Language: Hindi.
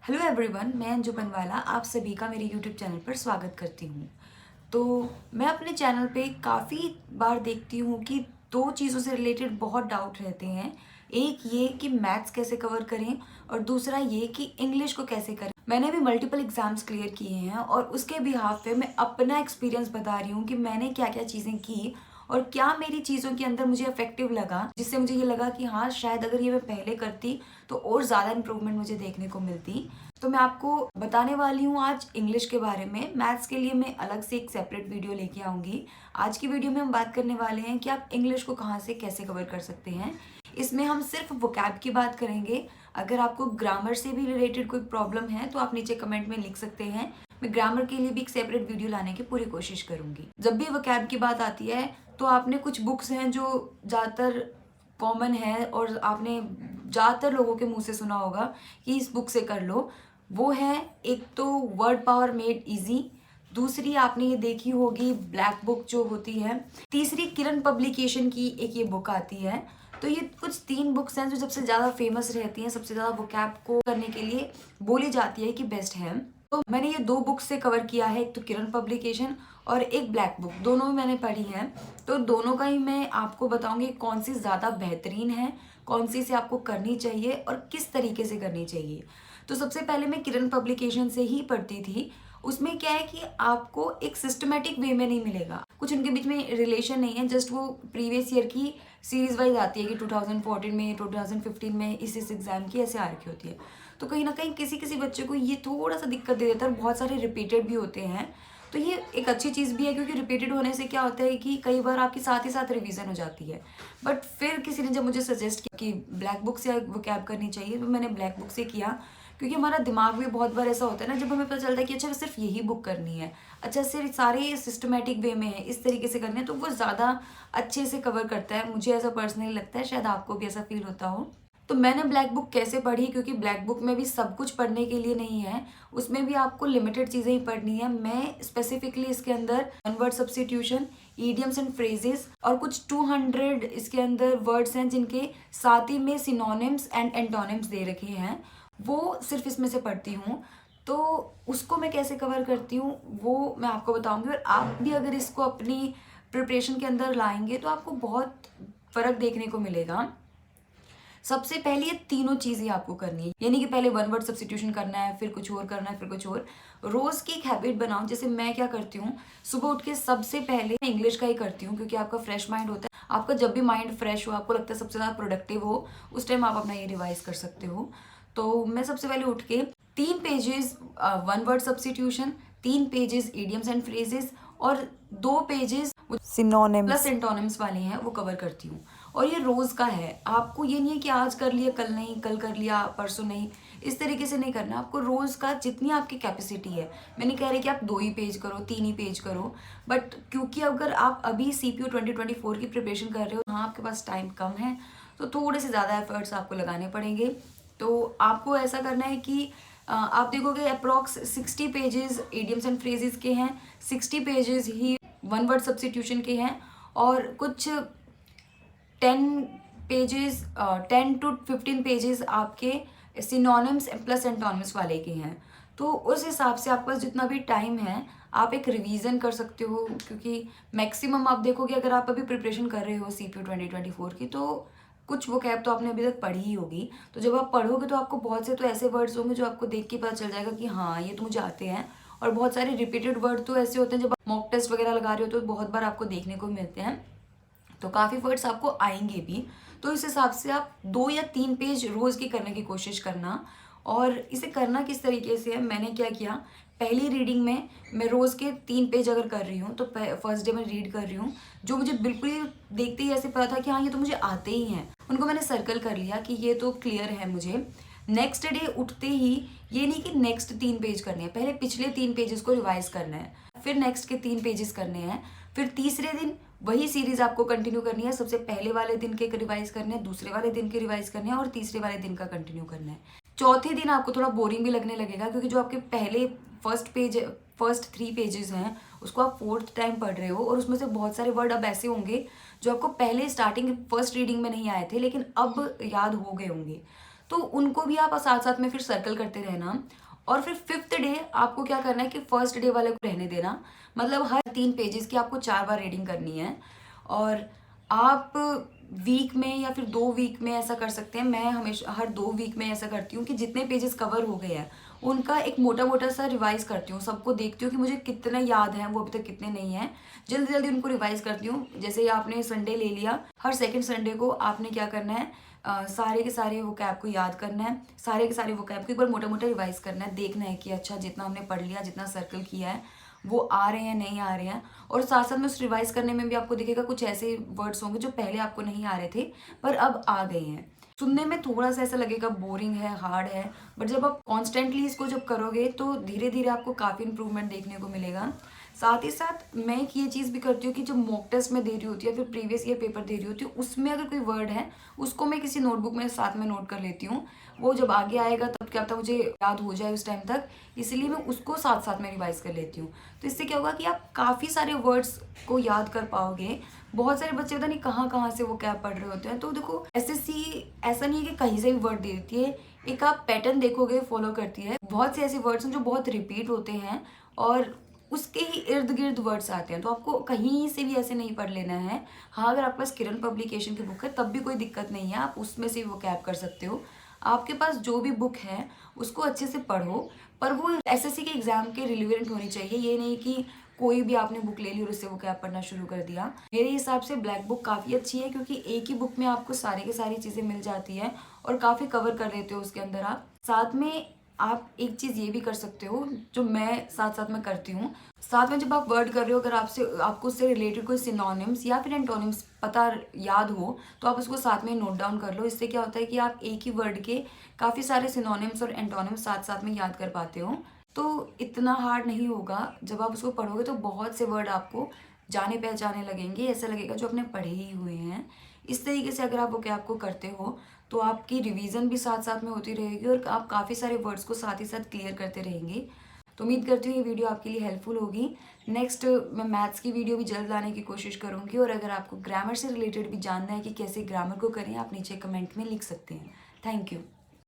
हेलो एवरीवन, मैं अंजू बनवाला आप सभी का मेरे यूट्यूब चैनल पर स्वागत करती हूँ। तो मैं अपने चैनल पे काफ़ी बार देखती हूँ कि दो चीज़ों से रिलेटेड बहुत डाउट रहते हैं। एक ये कि मैथ्स कैसे कवर करें और दूसरा ये कि इंग्लिश को कैसे करें। मैंने भी मल्टीपल एग्जाम्स क्लियर किए हैं और उसके बिहाफ पे मैं अपना एक्सपीरियंस बता रही हूँ कि मैंने क्या क्या चीज़ें की और क्या मेरी चीज़ों के अंदर मुझे इफेक्टिव लगा, जिससे मुझे ये लगा कि हाँ, शायद अगर ये मैं पहले करती तो और ज़्यादा इंप्रूवमेंट मुझे देखने को मिलती। तो मैं आपको बताने वाली हूँ आज इंग्लिश के बारे में। मैथ्स के लिए मैं अलग से एक सेपरेट वीडियो लेके आऊँगी। आज की वीडियो में हम बात करने वाले हैं कि आप इंग्लिश को कहाँ से कैसे कवर कर सकते हैं। इसमें हम सिर्फ वोकैब की बात करेंगे। अगर आपको ग्रामर से भी रिलेटेड कोई प्रॉब्लम है तो आप नीचे कमेंट में लिख सकते हैं। मैं ग्रामर के लिए भी एक सेपरेट वीडियो लाने की पूरी कोशिश करूंगी। जब भी वोकैब की बात आती है तो आपने कुछ बुक्स हैं जो ज़्यादातर कॉमन है और आपने ज़्यादातर लोगों के मुंह से सुना होगा कि इस बुक से कर लो। वो है, एक तो वर्ड पावर मेड इजी, दूसरी आपने ये देखी होगी ब्लैक बुक जो होती है, तीसरी किरण पब्लिकेशन की एक ये बुक आती है। तो ये कुछ 3 बुक्स हैं जो सबसे ज़्यादा फेमस रहती हैं, सबसे ज़्यादा वोकैब को करने के लिए बोली जाती है कि बेस्ट है। तो मैंने ये 2 बुक्स से कवर किया है, एक तो किरण पब्लिकेशन और एक ब्लैक बुक, दोनों भी मैंने पढ़ी है। तो दोनों का ही मैं आपको बताऊंगी कौन सी ज़्यादा बेहतरीन है, कौन सी से आपको करनी चाहिए और किस तरीके से करनी चाहिए। तो सबसे पहले मैं किरण पब्लिकेशन से ही पढ़ती थी। उसमें क्या है कि आपको एक सिस्टमेटिक वे में नहीं मिलेगा, कुछ उनके बीच में रिलेशन नहीं है, जस्ट वो प्रीवियस ईयर की सीरीज वाइज आती है कि 2014 में 2015 में इस एग्जाम की ऐसे आ रखी होती है। तो कहीं ना कहीं किसी किसी बच्चे को ये थोड़ा सा दिक्कत दे देता है और बहुत सारे रिपीटेड भी होते हैं। तो ये एक अच्छी चीज़ भी है क्योंकि रिपीटेड होने से क्या होता है कि कई बार आपके साथ ही साथ रिवीजन हो जाती है। बट फिर किसी ने जब मुझे सजेस्ट किया कि ब्लैक बुक से वोकैब करनी चाहिए तो मैंने ब्लैक बुक से किया, क्योंकि हमारा दिमाग भी बहुत बार ऐसा होता है ना, जब हमें पता चलता है कि अच्छा सिर्फ यही बुक करनी है, अच्छा सिर्फ सारे सिस्टमेटिक वे में है, इस तरीके से करने हैं, तो वो ज़्यादा अच्छे से कवर करता है। मुझे ऐसा पर्सनली लगता है, शायद आपको भी ऐसा फील होता हो। तो मैंने ब्लैक बुक कैसे पढ़ी, क्योंकि ब्लैक बुक में भी सब कुछ पढ़ने के लिए नहीं है, उसमें भी आपको लिमिटेड चीज़ें ही पढ़नी है। मैं स्पेसिफिकली इसके अंदर one word substitution, idioms and phrases और कुछ 200 इसके अंदर वर्ड्स हैं जिनके साथ ही में सिनोनिम्स एंड एंटोनिम्स दे रखे हैं, वो सिर्फ इसमें से पढ़ती हूँ। तो उसको मैं कैसे कवर करती हूँ वो मैं आपको बताऊंगी, और आप भी अगर इसको अपनी प्रिपरेशन के अंदर लाएंगे तो आपको बहुत फर्क देखने को मिलेगा। सबसे पहले ये तीनों चीजें आपको करनी है, यानी कि पहले वन वर्ड सब्स्टिट्यूशन करना है, फिर कुछ और करना है, फिर कुछ और। रोज की एक हैबिट बनाओ। जैसे मैं क्या करती हूँ, सुबह उठ के सबसे पहले इंग्लिश का ही करती हूँ, क्योंकि आपका फ्रेश माइंड होता है। आपका जब भी माइंड फ्रेश हो, आपको लगता है सबसे ज्यादा प्रोडक्टिव हो, उस टाइम आप अपना ये रिवाइज कर सकते हो। तो मैं सबसे पहले उठ के 3 pages one word substitution, 3 pages idioms and phrases और 2 पेजेस सिनोनिम्स प्लस एंटोनिम्स वाले हैं वो कवर करती हूँ। और ये रोज का है, आपको ये नहीं है कि आज कर लिया कल नहीं, कल कर लिया परसों नहीं, इस तरीके से नहीं करना। आपको रोज का जितनी आपकी कैपेसिटी है, मैं नहीं कह रही कि आप 2 ही पेज करो, 3 ही पेज करो, बट क्योंकि अगर आप अभी CPO 2024 की प्रिपरेशन कर रहे हो, हाँ आपके पास टाइम कम है, तो थोड़े से ज़्यादा एफर्ट्स आपको लगाने पड़ेंगे। तो आपको ऐसा करना है कि आप देखोगे approx 60 pages idioms and phrases के हैं, 60 पेजेस ही वन वर्ड सब्स्टिट्यूशन के हैं और कुछ 10 to 15 पेजेस आपके सिनोनिम्स प्लस एंटोनिम्स वाले के हैं। तो उस हिसाब से आपके पास जितना भी टाइम है आप एक रिवीजन कर सकते हो, क्योंकि मैक्सिमम आप देखोगे अगर आप अभी प्रिपरेशन कर रहे हो CPO 2024 की, तो कुछ वोकैब तो आपने अभी तक पढ़ी ही होगी। तो जब आप पढ़ोगे तो आपको बहुत से तो ऐसे वर्ड्स होंगे जो आपको देख के पता चल जाएगा कि हाँ ये तो मुझे आते हैं, और बहुत सारे रिपीटेड वर्ड तो ऐसे होते हैं जब आप मॉक टेस्ट वगैरह लगा रहे हो तो बहुत बार आपको देखने को मिलते हैं, तो काफ़ी वर्ड्स आपको आएंगे भी। तो इस हिसाब से आप 2 या 3 पेज रोज़ की करने की कोशिश करना। और इसे करना किस तरीके से है, मैंने क्या किया, पहली रीडिंग में मैं रोज़ के 3 पेज अगर कर रही हूँ तो फर्स्ट डे में रीड कर रही हूँ, जो मुझे बिल्कुल ही देखते ही ऐसे पता था कि हाँ ये तो मुझे आते ही हैं, उनको मैंने सर्कल कर लिया कि ये तो क्लियर है मुझे। नेक्स्ट डे उठते ही ये नहीं कि नेक्स्ट 3 पेज करने हैं, पहले पिछले 3 पेजेस को रिवाइज करना है, फिर नेक्स्ट के 3 पेजेस करने हैं, फिर तीसरे दिन वही सीरीज आपको कंटिन्यू करनी है। सबसे पहले वाले दिन के रिवाइज करने हैं, दूसरे वाले दिन के रिवाइज करने हैं और तीसरे वाले दिन का कंटिन्यू करना है। चौथे दिन आपको थोड़ा बोरिंग भी लगने लगेगा, क्योंकि जो आपके पहले फर्स्ट 3 पेजेस हैं उसको आप 4th टाइम पढ़ रहे हो, और उसमें से बहुत सारे वर्ड अब ऐसे होंगे जो आपको पहले स्टार्टिंग फर्स्ट रीडिंग में नहीं आए थे लेकिन अब याद हो गए होंगे। तो उनको भी आप साथ साथ में फिर सर्कल करते रहना। और फिर 5th डे आपको क्या करना है कि फर्स्ट डे वाले को रहने देना, मतलब हर 3 पेजेस की आपको 4 बार रीडिंग करनी है। और आप वीक में या फिर 2 वीक में ऐसा कर सकते हैं। मैं हमेशा हर 2 वीक में ऐसा करती हूँ कि जितने पेजेस कवर हो गए हैं उनका एक मोटा मोटा सा रिवाइज करती हूँ, सबको देखती हूँ कि मुझे कितने याद हैं, वो अभी तक कितने नहीं हैं, जल्दी जल्दी उनको रिवाइज करती हूँ। जैसे ही आपने संडे ले लिया, हर सेकंड संडे को आपने क्या करना है, सारे के सारे वोकैब को याद करना है, सारे के सारे वोकैब को एक बार मोटा मोटा रिवाइज करना है, देखना है कि अच्छा जितना हमने पढ़ लिया, जितना सर्कल किया है वो आ रहे हैं नहीं आ रहे हैं। और साथ साथ में उस रिवाइज करने में भी आपको दिखेगा कुछ ऐसे वर्ड्स होंगे जो पहले आपको नहीं आ रहे थे पर अब आ गए हैं। सुनने में थोड़ा सा ऐसा लगेगा बोरिंग है, हार्ड है, बट जब आप कॉन्स्टेंटली इसको जब करोगे तो धीरे धीरे आपको काफ़ी इंप्रूवमेंट देखने को मिलेगा। साथ ही साथ मैं एक ये चीज़ भी करती हूँ कि जो मॉक टेस्ट में दे रही होती है, फिर प्रीवियस ईयर पेपर दे रही होती हूँ, उसमें अगर कोई वर्ड है उसको मैं किसी नोटबुक में साथ में नोट कर लेती हूँ। वो जब आगे आएगा तब क्या पता मुझे याद हो जाए उस टाइम तक, इसलिए मैं उसको साथ साथ में रिवाइज कर लेती हूँ। तो इससे क्या होगा कि आप काफ़ी सारे वर्ड्स को याद कर पाओगे। बहुत सारे बच्चे पता नहीं कहाँ कहाँ से वो क्या पढ़ रहे होते हैं। तो देखो एसएससी ऐसा नहीं है कि कहीं से भी वर्ड दे देती है, एक आप पैटर्न देखोगे फॉलो करती है। बहुत से ऐसे वर्ड्स हैं जो बहुत रिपीट होते हैं और उसके ही इर्द गिर्द वर्ड्स आते हैं, तो आपको कहीं से भी ऐसे नहीं पढ़ लेना है। हाँ, अगर आपके पास किरण पब्लिकेशन की बुक है तब भी कोई दिक्कत नहीं है, आप उसमें से वो कैप कर सकते हो। आपके पास जो भी बुक है उसको अच्छे से पढ़ो, पर वो एसएससी के एग्जाम के रिलेवेंट होनी चाहिए। ये नहीं कि कोई भी आपने बुक ले ली और उससे वो कैप पढ़ना शुरू कर दिया। मेरे हिसाब से ब्लैक बुक काफ़ी अच्छी है क्योंकि एक ही बुक में आपको सारे के सारी चीज़ें मिल जाती है और काफ़ी कवर कर लेते हो उसके अंदर आप। साथ में आप एक चीज़ ये भी कर सकते हो जो मैं साथ साथ में करती हूँ। साथ में जब आप वर्ड कर रहे हो, अगर आपको उससे रिलेटेड कोई सिनोनिम्स या फिर एंटोनिम्स पता याद हो तो आप उसको साथ में नोट डाउन कर लो। इससे क्या होता है कि आप एक ही वर्ड के काफ़ी सारे सिनोनिम्स और एंटोनिम्स साथ साथ में याद कर पाते हो। तो इतना हार्ड नहीं होगा, जब आप उसको पढ़ोगे तो बहुत से वर्ड आपको जाने पहचाने लगेंगे, ऐसा लगेगा जो आपने पढ़े ही हुए हैं। इस तरीके से अगर आप वो क्या आपको करते हो तो आपकी रिवीजन भी साथ साथ में होती रहेगी और आप काफ़ी सारे वर्ड्स को साथ ही साथ क्लियर करते रहेंगे। तो उम्मीद करती हूँ ये वीडियो आपके लिए हेल्पफुल होगी। नेक्स्ट मैं मैथ्स की वीडियो भी जल्द लाने की कोशिश करूँगी और अगर आपको ग्रामर से रिलेटेड भी जानना है कि कैसे ग्रामर को करें, आप नीचे कमेंट में लिख सकते हैं। Thank you.